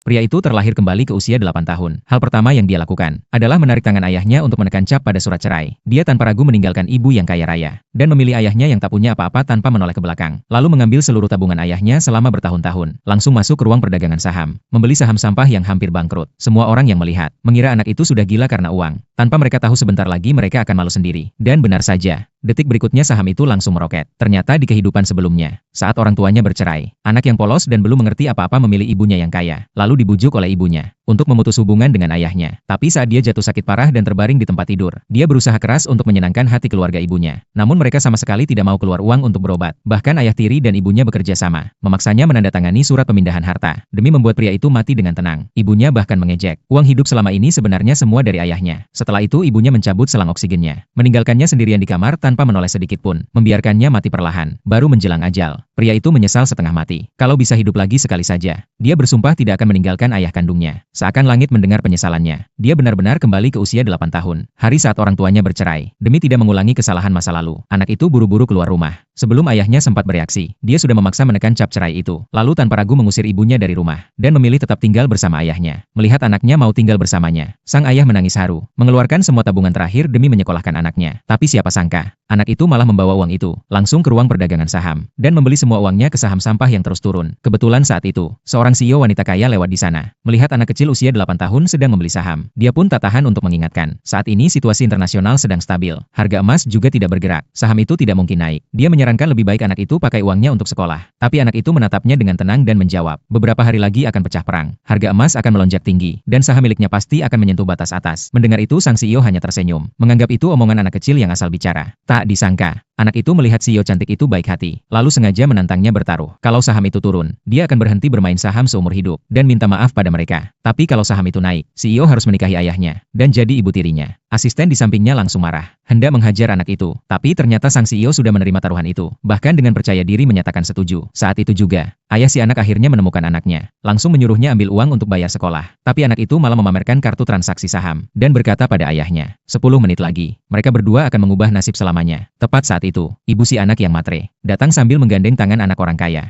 Pria itu terlahir kembali ke usia 8 tahun. Hal pertama yang dia lakukan adalah menarik tangan ayahnya untuk menekan cap pada surat cerai. Dia tanpa ragu meninggalkan ibu yang kaya raya dan memilih ayahnya yang tak punya apa-apa tanpa menoleh ke belakang. Lalu mengambil seluruh tabungan ayahnya selama bertahun-tahun. Langsung masuk ke ruang perdagangan saham, membeli saham sampah yang hampir bangkrut. Semua orang yang melihat mengira anak itu sudah gila karena uang. Tanpa mereka tahu sebentar lagi mereka akan malu sendiri. Dan benar saja, detik berikutnya saham itu langsung meroket. Ternyata di kehidupan sebelumnya, saat orang tuanya bercerai, anak yang polos dan belum mengerti apa-apa memilih ibunya yang kaya, lalu dibujuk oleh ibunya untuk memutus hubungan dengan ayahnya. Tapi saat dia jatuh sakit parah dan terbaring di tempat tidur, dia berusaha keras untuk menyenangkan hati keluarga ibunya. Namun mereka sama sekali tidak mau keluar uang untuk berobat. Bahkan ayah tiri dan ibunya bekerja sama, memaksanya menandatangani surat pemindahan harta, demi membuat pria itu mati dengan tenang. Ibunya bahkan mengejek, uang hidup selama ini sebenarnya semua dari ayahnya. Setelah itu ibunya mencabut selang oksigennya, meninggalkannya sendirian di kamar tanpa menoleh sedikit pun, membiarkannya mati perlahan. Baru menjelang ajal, pria itu menyesal setengah mati. Kalau bisa hidup lagi sekali saja, dia bersumpah tidak akan meninggalkan ayah kandungnya. Seakan langit mendengar penyesalannya, dia benar-benar kembali ke usia 8 tahun. Hari saat orang tuanya bercerai, demi tidak mengulangi kesalahan masa lalu, anak itu buru-buru keluar rumah. Sebelum ayahnya sempat bereaksi, dia sudah memaksa menekan cap cerai itu, lalu tanpa ragu mengusir ibunya dari rumah, dan memilih tetap tinggal bersama ayahnya. Melihat anaknya mau tinggal bersamanya, sang ayah menangis haru, mengeluarkan semua tabungan terakhir demi menyekolahkan anaknya. Tapi siapa sangka, anak itu malah membawa uang itu langsung ke ruang perdagangan saham, dan membeli semua uangnya ke saham sampah yang terus turun. Kebetulan saat itu, seorang CEO wanita kaya lewat di sana. Melihat anak kecil usia 8 tahun sedang membeli saham, dia pun tak tahan untuk mengingatkan. Saat ini situasi internasional sedang stabil, harga emas juga tidak bergerak, saham itu tidak mungkin naik. Dia menyarankan lebih baik anak itu pakai uangnya untuk sekolah. Tapi anak itu menatapnya dengan tenang dan menjawab, beberapa hari lagi akan pecah perang, harga emas akan melonjak tinggi, dan saham miliknya pasti akan menyentuh batas atas. Mendengar itu sang CEO hanya tersenyum, menganggap itu omongan anak kecil yang asal bicara. Tak disangka, anak itu melihat CEO cantik itu baik hati, lalu sengaja menantangnya bertaruh. Kalau saham itu turun, dia akan berhenti bermain saham seumur hidup, dan minta maaf pada mereka. Tapi kalau saham itu naik, CEO harus menikahi ayahnya, dan jadi ibu tirinya. Asisten di sampingnya langsung marah, hendak menghajar anak itu. Tapi ternyata sang CEO sudah menerima taruhan itu, bahkan dengan percaya diri menyatakan setuju. Saat itu juga, ayah si anak akhirnya menemukan anaknya, langsung menyuruhnya ambil uang untuk bayar sekolah. Tapi anak itu malah memamerkan kartu transaksi saham, dan berkata pada ayahnya, 10 menit lagi, mereka berdua akan mengubah nasib selamanya. Tepat saat itu, ibu si anak yang matre, datang sambil menggandeng tangan anak orang kaya.